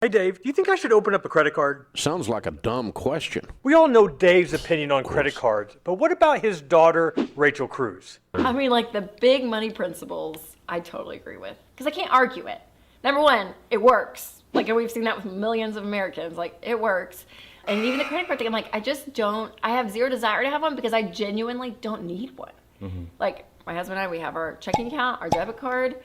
Hey Dave, do you think I should open up a credit card? Sounds like a dumb question. We all know Dave's opinion on credit cards, but what about his daughter, Rachel Cruz? I mean, like the big money principles, I totally agree with. Because I can't argue it. Number one, it works. Like we've seen that with millions of Americans. Like it works. And even the credit card thing, I'm like, I have zero desire to have one because I genuinely don't need one. Like my husband and I, we have our checking account, our debit card,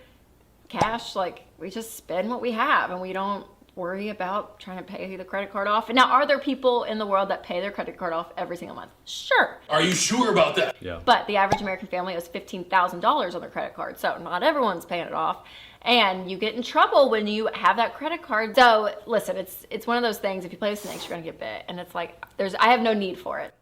cash. Like we just spend what we have and we don't worry about trying to pay the credit card off. And now, are there people in the world that pay their credit card off every single month? Sure. Are you sure about that? Yeah. But the average American family owes $15,000 on their credit card, so not everyone's paying it off. And you get in trouble when you have that credit card. So listen, it's one of those things. If you play with snakes, you're gonna get bit. And it's like I have no need for it.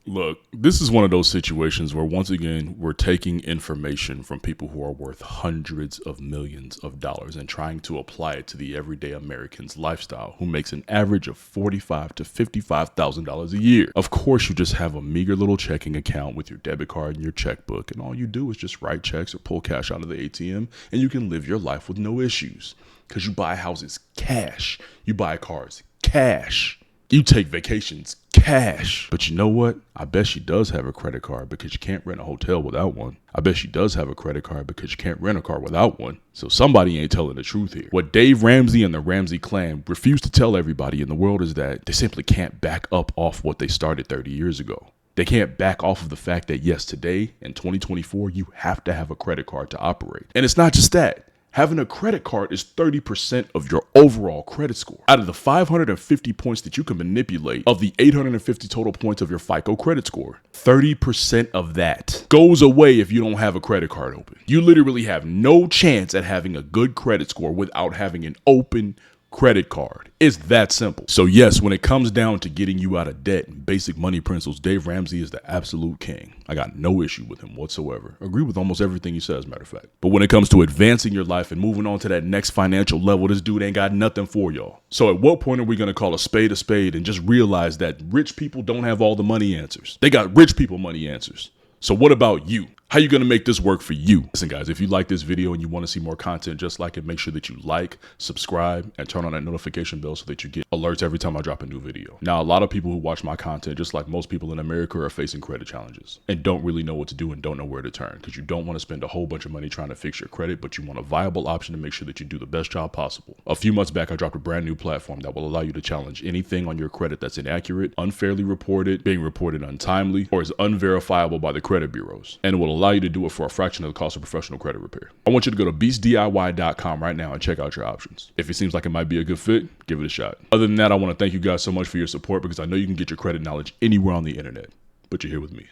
Look, this is one of those situations where, once again, we're taking information from people who are worth hundreds of millions of dollars and trying to apply it to the everyday American's lifestyle, who makes an average of $45,000 to $55,000 a year. Of course, you just have a meager little checking account with your debit card and your checkbook, and all you do is just write checks or pull cash out of the ATM, and you can live your life with no issues. Because you buy houses cash, you buy cars cash, you take vacations cash. But you know what? I bet she does have a credit card because you can't rent a hotel without one. I bet she does have a credit card because you can't rent a car without one. So somebody ain't telling the truth here. What Dave Ramsey and the Ramsey clan refuse to tell everybody in the world is that they simply can't back up off what they started 30 years ago. They can't back off of the fact that, yes, today in 2024, you have to have a credit card to operate. And it's not just that. Having a credit card is 30% of your overall credit score. Out of the 550 points that you can manipulate of the 850 total points of your FICO credit score, 30% of that goes away if you don't have a credit card open. You literally have no chance at having a good credit score without having an open credit card. It's that simple. So yes, when it comes down to getting you out of debt and basic money principles, Dave Ramsey is the absolute king. I got no issue with him whatsoever. Agree with almost everything he says, matter of fact. But when it comes to advancing your life and moving on to that next financial level, this dude ain't got nothing for y'all. So at what point are we going to call a spade and just realize that rich people don't have all the money answers? They got rich people money answers. So what about you? How you going to make this work for you? Listen, guys, if you like this video and you want to see more content just like it, make sure that you like, subscribe, and turn on that notification bell so that you get alerts every time I drop a new video. Now, a lot of people who watch my content, just like most people in America, are facing credit challenges and don't really know what to do and don't know where to turn because you don't want to spend a whole bunch of money trying to fix your credit, but you want a viable option to make sure that you do the best job possible. A few months back, I dropped a brand new platform that will allow you to challenge anything on your credit that's inaccurate, unfairly reported, being reported untimely, or is unverifiable by the credit bureaus. And it will allow you to do it for a fraction of the cost of professional credit repair. I want you to go to beastdiy.com right now and check out your options. If it seems like it might be a good fit, give it a shot. Other than that, I want to thank you guys so much for your support because I know you can get your credit knowledge anywhere on the internet, but you're here with me.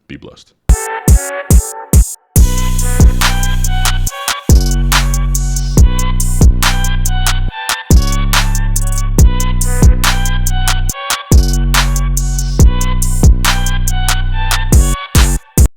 Be blessed.